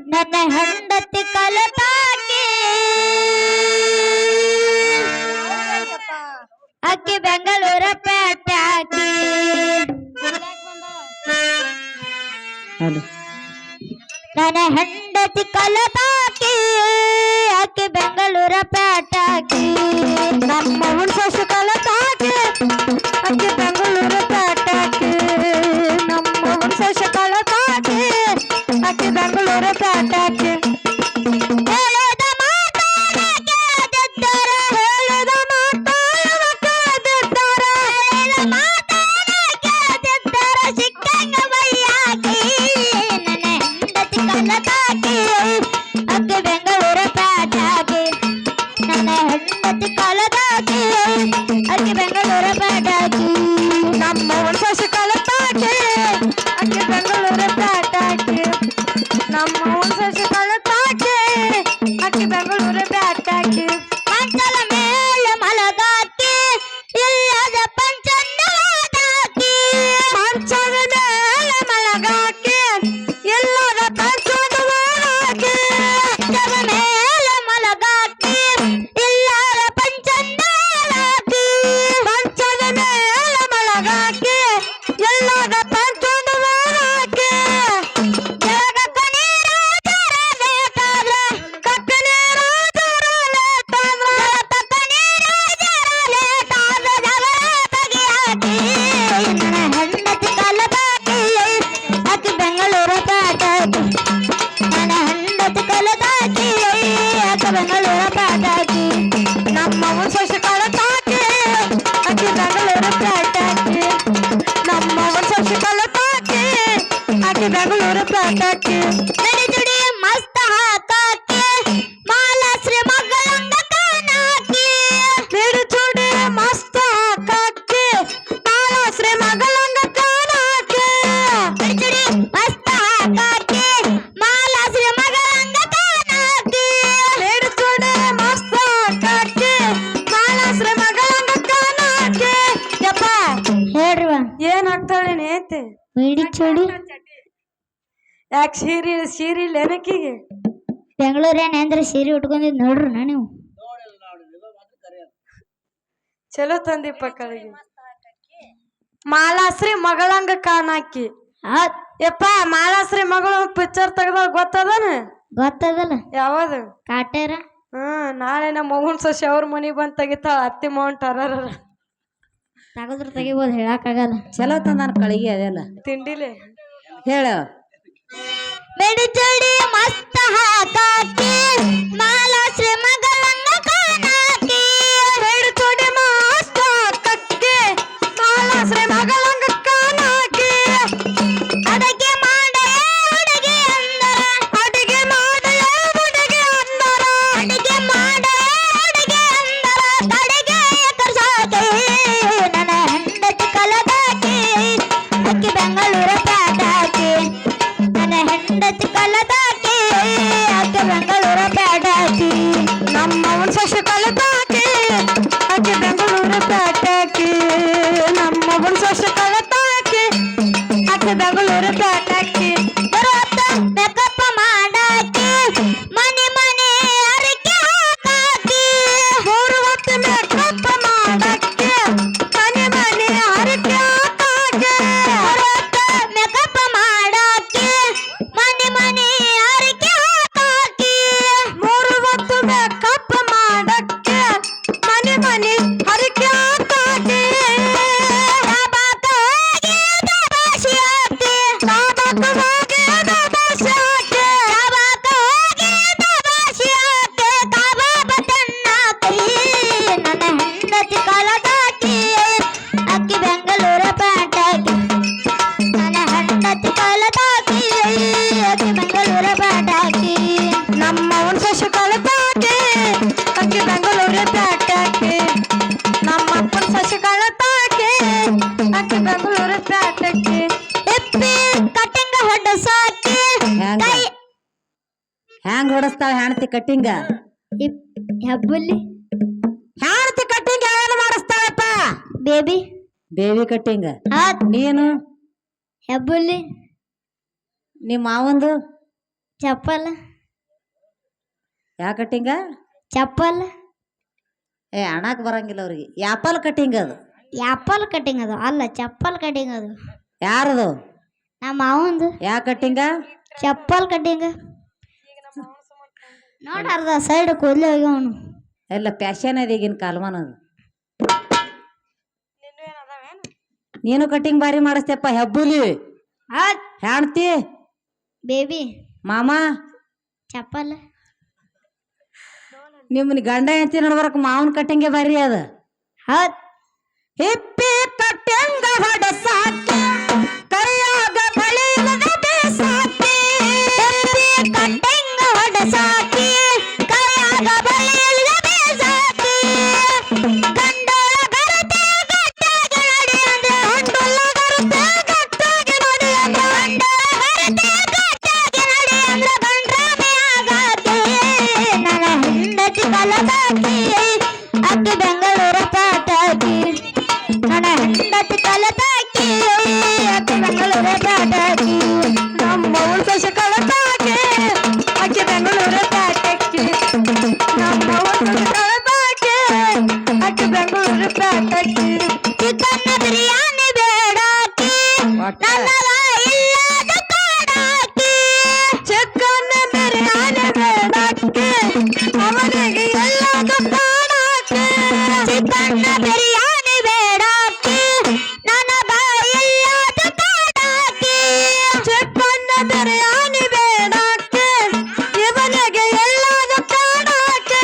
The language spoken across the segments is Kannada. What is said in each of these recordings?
ನನ್ನ ಹೆಂಡತಿ ಕಲತಾಕಿ ಅಕ್ಕಿ ಬೆಂಗಳೂರ ಪೇಟಾಕಿ ನನ್ನ ಹೆಂಡತಿ ಕಲತಾಕಿ ಅಕ್ಕಿ ಬೆಂಗಳೂರ ಪೇಟಾಕಿ ನಮ್ಮ ಹುಣಸು ಕಲತಾಕಿ ಅಕ್ಕಿ ಬೆಂಗಳೂರ ಪೇಟಾಕಿ ನಮ್ಮ ಹುಣಸು ಕಲತಾಕಿ ಅಕ್ಕಿ ಬೆಂಗಳೂರ ಪೇಟಾಕಿ ಅಕ್ಕಿ ಬೆಂಗಳೂರ ಪೇಟಾಕಿ ನಮ್ಮ ಹುಣಸು ಕಲತಾಕಿ ಅಕ್ಕಿ ಬೆಂಗಳೂರ ಪೇಟಾಕಿ ನಮ್ಮ ಹುಣಸು ಕಲತಾಕಿ ಅಕ್ಕಿ ಬೆಂಗಳೂರ ಪೇಟಾಕಿ ಮಂಚಲ ಮೇಲೆ ಮಲಗಾಕಿ ಇಲ್ಲದ ಪಂಚನ್ನಾದಾಕಿ ಮಂಚದ ಮೇಲೆ ಮಲಗಾಕಿ ಇಲ್ಲದ ಪಂಚದವಾಕಿ ಮಂಚದ ಮೇಲೆ ಮಲಗಾಕಿ ಇಲ್ಲದ ಪಂಚನ್ನಾದಾಕಿ ಮಂಚದ ಮೇಲೆ ಮಲಗಾಕಿ ಇಲ್ಲದ ಪಂಚದವಾಕಿ ಬೆಂಗಳೂರ ಪೇಟಾಕಿ ನಮ್ಮ ಹುಣಸು ಕಲತಾಕಿ ಅಕ್ಕಿ ಬೆಂಗಳೂರ ಪೇಟಾಕಿ ನಮ್ಮ ಹುಣಸು ಕಲತಾಕಿ ಅಕ್ಕಿ ಬೆಂಗಳೂರ ಪೇಟಾಕಿ ನಡಿದುಡಿ ಮಸ್ತ ಹಾಕಾಕಿ ಮಾಲಾಶ್ರೀ ಮಗಳಂಗ ಕಾನಾಕಿ ನಡಿದುಡಿ ಮಸ್ತ ಹಾಕಾಕಿ ಮಾಲಾಶ್ರೀ ಮಗಳಂಗ ಕಾನಾಕಿ ನಡಿದುಡಿ ಮಸ್ತ ಹಾಕಾಕಿ ಮಾಲಾಶ್ರೀ ಮಗಳಂಗ ಕಾನಾಕಿ ನಡಿದುಡಿ ಮಸ್ತ ಹಾಕಾಕಿ ಮಾಲಾಶ್ರೀ ಮಗಳಂಗ ಕಾನಾಕಿ ಯಪ್ಪ ಹೇಳ್ರಿವ ಏನಾಗ್ತಾಳೆ ನೇತೆ ಬಿಡಿ ಚಡಿ ಯಾಕೆ ಸೀರೆ ಲೆನಕಿಗೆ ಬೆಂಗಳೂರೇನ ಅಂದ್ರೆ ಸೀರೆ ಉಟ್ಕೊಂಡಿದ್ ನೋಡ್ರಿ ನೀವು ಚಲೋ ತಂದಿಪ್ಪ ಕಳಿಗೆ ಮಾಲಾಶ್ರೀ ಮಗಳಂಗ ಕಾನಾಕಿ ಯಪ್ಪ ಮಾಲಾಶ್ರೀ ಮಗಳು ಪಿಕ್ಚರ್ ತೆಗ್ದ ಗೊತ್ತದಲ್ಲ ಯಾವದು ಕಾಟೇರ ನಾಳೆ ನಮ್ಮ ಮಗನ್ ಸೊಸೆ ಅವ್ರ ಮನಿಗೆ ಬಂದು ತೆಗಿತಾಳ ಅತ್ತಿ ಮೌಂಟ್ ತೆಗದ್ರು ತೆಗಿಬೋದು ಹೇಳಕ್ಕಾಗಲ್ಲ ಚಲೋ ತಂದಾನ ಕಳಿಗೆ ಅದೆಲ್ಲ ತಿಂಡಿಲೆ ಹೇಳ ಬೆಡಿ ಚಡಿ ಮಸ್ತ ಹಾಕಾಕಿ ಮಾಲಾಶ್ರೀ ಮಗಳಂಗ ಕಾನಾಕಿ ಬೆಡಿ ಚಡಿ ಮಸ್ತ ಹಾಕಾಕಿ ಮಾಲಾಶ್ರೀ ಮಗಳಂಗ ಕಾನಾಕಿ ಅಡಗೆ ಮಾಡೆ ಹುಡುಗಿ ಅಂದರ ಅಡಿಗೆ ಮಾಡೆ ಹುಡುಗಿ ಅಂದರ ಅಡಿಗೆ ಮಾಡೆ ಹುಡುಗಿ ಅಂದರ ತಡೆಗೆ ಕರ್ಸಾಕಿ ನನ್ನ ಹೆಂಡತಿ ಕಲತಾಕಿ ಅಕ್ಕಿ ಬೆಂಗಳೂರ ಪೇಟಾಕಿ ನನ್ನ ಹೆಂಡತಿ ಕಲತಾಕಿ ಅಕ್ಕಿ ಬೆಂಗಳೂರ ಪೇಟಾಕಿ ನಮ್ಮ ಹುಣಸು ಕಲತಾಕಿ ಅಕ್ಕಿ ಬೆಂಗಳೂರ ಪೇಟಾಕಿ ನಮ್ಮ ಹುಣಸು ಕಲತಾಕಿ ಅಕ್ಕಿ ಬೆಂಗಳೂರ ಪೇಟಾಕಿ ಮೇಕಪ್ ಮಾಡಾಕಿ ಮನೆ ಮನೆ ಅರಿಕೆ ಹಾಕಾಕಿ 3 ಹೊತ್ತು ಮೇಕಪ್ ಮಾಡಾಕಿ ಮನೆ ಮನೆ ಅರಿಕೆ ಹಾಕಾಕಿ ಮೇಕಪ್ ಮಾಡಾಕಿ ಮನೆ ಮನೆ ಅರಿಕೆ ಹಾಕಾಕಿ 3 ಹೊತ್ತು ಮೇಕಪ್ ಮಾಡಾಕಿ ಮನೆ ಮನೆ ಅರಿಕೆ ಹಾಕಾಕಿ ಬಾಬಾಕ ಹೋಗಿ ದಬಾಸಿ ಹಾಕಿ ಬಾಬಾಕ ಹೋಗಿ ದಬಾಸಿ ಹಾಕಿ ಬಾಬಾಕ ಹೋಗಿ ದಬಾಸಿ ಹಾಕಿ ಕಬಾಬ ತಿನ್ನಾಕಿ ನನ್ನ ಹೆಂಡತಿ ಕಲತಾಕಿ ಅಕ್ಕಿ ಬೆಂಗಳೂರ ಪೇಟಾಕಿ ನನ್ನ ಹೆಂಡತಿ ಕಲತಾಕಿ ಅಕ್ಕಿ ಬೆಂಗಳೂರ ಪೇಟಾಕಿ ನಮ್ಮ ಹುಣಸು ಕಲತಾಕಿ ಅಕ್ಕಿ ಬೆಂಗಳೂರ ಪೇಟಾಕಿ ನಮ್ಮ ಅಪ್ಪನ ಸಸಿ ಕಲತಾಕಿ ಅಕ್ಕಿ ಬೆಂಗಳೂರ ಪೇಟಾಕಿ ಎಪ್ಪಿ ಕಟಿಂಗ ಹೊಡಸಾಕಿ ಹ್ಯಾಂಗ ಹೊಡಸ್ತಾಳ ಹೆಣ್ತಿ ಕಟ್ಟಿಂಗ ಹೆಬ್ಬುಲಿ ಹೆಣ್ತಿ ಕಟ್ಟಿಂಗ್ ಯಾರು ಮಾಡಿಸ್ತಾಳಪ್ಪ ಬೇಬಿ ಬೇಬಿ ಕಟ್ಟಿಂಗ್ ನೀನು ಹೆಬ್ಬುಲಿ ನಿಮ್ಮ ಮಾವಂದು ಚಪ್ಪಲ್ ಯಾ ಕಟ್ಟಿಂಗ ಚಪ್ಪಲ್ ಅಣಕ್ ಬರಂಗಿಲ್ಲ ಅವ್ರಿಗೆ ಯಾಪಲ್ ಕಟ್ಟಿಂಗ್ ಅದು ಆಪಲ್ ಕಟಿಂಗ್ ಅದು ಅಲ್ಲ ಚಪ್ಪಲ್ ಕಟಿಂಗ್ ಅದು ಯಾರದು ನಮ್ಮ ಮಾವಂದು ಯಾ ಕಟ್ಟಿಂಗ ಚಪ್ಪಲ್ ಕಟಿಂಗ್ ನೋಡ ಅರ್ಧ ಸೈಡ್ ಕೂದಲು ಹೋಗ್ಯವನು ಎಲ್ಲ ಪ್ಯಾಶನ್ ಅದ ಈಗಿನ ಕಾಲಮಾನ ಅದು ನೀನು ಕಟ್ಟಿಂಗ್ ಬಾರಿ ಮಾಡಿಸ್ತೇಪ್ಪ ಹೆಬ್ಬುಲಿ ಹೆಣ್ತಿ ಬೇಬಿ ಮಾಮ ಚಪ್ಪಲ್ ನಿಮ್ಮನ ಗಂಡ ಹೆಂಡತಿ ನಡ್ಬರಕ್ ಮಾವನ್ ಕಟ್ಟಿಂಗೆ ಬಾರಿ ಅದ ಹೌದ್ ಹಿಪ್ಪಿ ಕಟ್ಟಿಂಗ ಹೊಡಸಾಕಿ ಕರಿಯಾಗ ಬಳಿಲದ ಬೇಸಾಕಿ ಹಿಪ್ಪಿ ಕಟ್ಟಿಂಗ್ ಹೊಡಸಾಕಿ ಕೈಯಾಗ ಬಳಿಯಲ್ದ ಬೇಸಾಕಿ ಗಂಡೋಳ ಗರತೆ ಗಟ್ಟಾಗಿ ನಡಿ ಅಂದ್ರೆ ಹೊಂಡೋಳ ಗರತೆ ಗಟ್ಟಾಗಿ ನಡಿ ಅಂದ್ರೆ ಗಂಡೋಳ ಗರತೆ ಗಟ್ಟಾಗಿ ನಡಿ ಅಂದ್ರೆ ಗಂಡ್ರಾಮೆ ಆಗತ್ತೆ ನನ್ನ ಹೆಂಡತಿ ಕಲದಾಕಿ ಅಕ್ಕಿ ಬೆಂಗಳೂರ ಪಾಟಾಕಿ ನನ್ನ ಹೆಂಡತಿ ಕಲದಾಕಿ ಅಕ್ಕಿ ಬೆಂಗಳೂರ ಪಾಟಾಕಿ ನಮ್ಮ ಉಳ್ಸ ಕಳತಾಕೆ ಅಕ್ಕಿ ಬೆಂಗಳೂರ ಪ್ಯಾಟಕ್ಕಿ ನಮ್ಮ ಉಳ್ಸ ಕಳತಾಕೆ ಅಕ್ಕಿ ಬೆಂಗಳೂರ ಪ್ಯಾಟಕ್ಕಿ ಚಿಕನ್ ಬಿರಿಯಾನಿ ಬೇಡಾಕಿ ನನ್ನಗ ಇಲ್ಲದ ಕಾಡಾಕಿ ಚಿಕನ್ ಬಿರಿಯಾನಿ ಬೇಡಕ್ಕೆ ಅವನಿಗೆ ಎಲ್ಲದು ಕಾಡಾಕೆ ಚಿಕನ್ ಬಿರಿಯಾನಿ ಬೇಡಾಕಿ ನನಗ ಇಲ್ಲದ ಕಾಡಾಕಿ ಚಿಕನ್ ಬಿರಿಯಾನಿ ಬೇಡಕ್ಕೆ ಇವನಿಗೆ ಎಲ್ಲದು ಕಾಡಾಕೆ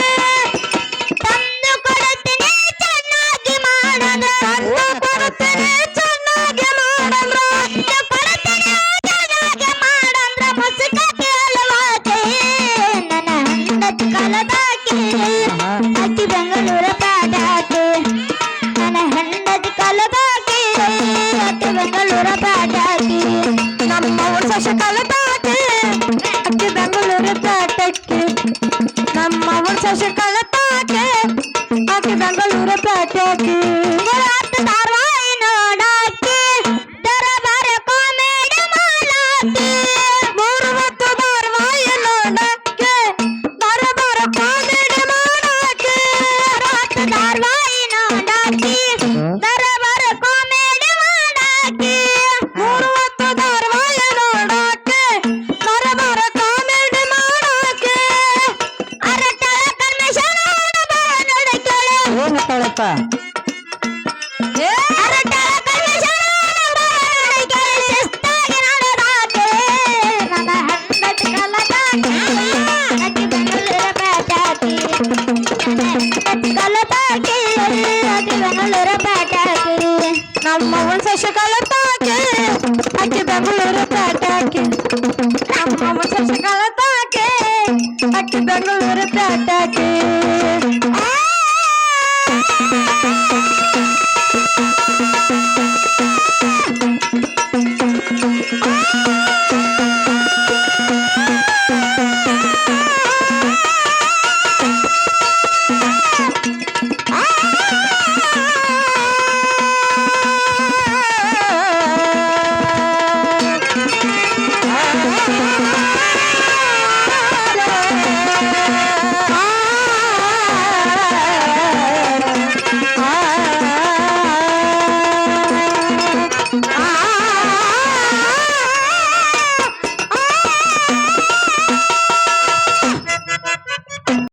ತಂದು ಕೊಡುತ್ತೀನಿ ಚೆನ್ನಾಗಿ ಮಾಡದ ತಂದು ಕೊಡುತ್ತೇನೆ ಚೆನ್ನಾಗಿ ಮಾಡಂದ್ರ ತಂದು ಕೊಡುತ್ತೀನಿ ಚೆನ್ನಾಗಿ ಮಾಡಂದ್ರ ಮುಸುಕಾಕಿ ಅಲವಾಕೆ ನನ್ನ ಹೆಂಡತಿ ಕಲದಾಕಿ ಅಕ್ಕಿ ಬೆಂಗಳೂರ ಪಾಟಾಕಿ ನನ್ನ ಹೆಂಡತಿ ಕಲದಾಕಿ ಅಕ್ಕಿ ಬೆಂಗಳೂರ ಪಾಟಾಕಿ ನಮ್ಮ ಉಳ್ಸ ಕಳತಾಕೆ ಅಕ್ಕಿ ಬೆಂಗಳೂರ ಪ್ಯಾಟಕ್ಕಿ ನಮ್ಮ ಉಳ್ಸ ಕಳತಾಕೆ ಅಕ್ಕಿ ಬೆಂಗಳೂರ ಪ್ಯಾಟಕ್ಕಿ ಗುರುವಾರ ಧಾರಾವಾಹಿ ನೋಡಾಕಿ ದರಬಾರ ಕಾಮಿಡಿ ಮಾಡಾಕಿ ಮೂರು ಹೊತ್ತು ಧಾರಾವಾಹಿ ನೋಡಕ್ಕೆ ಬರಬರ ಕಾಮಿಡಿ ಮಾಡಕ್ಕೆ ಗುರುವಾರ ಧಾರಾವಾಹಿ ನೋಡಾಕಿ ದರಬಾರ ಕಾಮಿಡಿ ಮಾಡಾಕಿ ಮೂರು ಹೊತ್ತು ಧಾರಾವಾಹಿ ನೋಡಕ್ಕೆ ಬರಬರ ಕಾಮಿಡಿ ಮಾಡಕ್ಕೆ ಅರಟಳ ಕರ್ಮೇಶನ ನೋಡಕ್ಕೆ ಏನತ್ತಾಳಪ್ಪ ಅರಟಳ ಕರ್ಮೇಶನ ನೋಡಕ್ಕೆ ಶಿಸ್ತಾಗಿ ನಡೆದಾಕೆ ನನ್ನ ಹೆಂಡತಿ ಕಲದಾಕಿ ಅಕ್ಕಿ ಬೆಂಗಳೂರ ಪಾಟಾಕಿ ನನ್ನ ಹೆಂಡತಿ ಕಲದಾಕಿ ಅಕ್ಕಿ ಬೆಂಗಳೂರ ಪಾಟಾಕಿ ನಮ್ಮ ಉಳ್ಸ ಕಳತಾಕೆ ಅಕ್ಕಿ ಬೆಂಗಳೂರ ಪ್ಯಾಟಕ್ಕಿ ನಮ್ಮ ಉಳ್ಸ ಕಳತಾಕೆ ಅಕ್ಕಿ ಬೆಂಗಳೂರ ಪ್ಯಾಟಕ್ಕಿ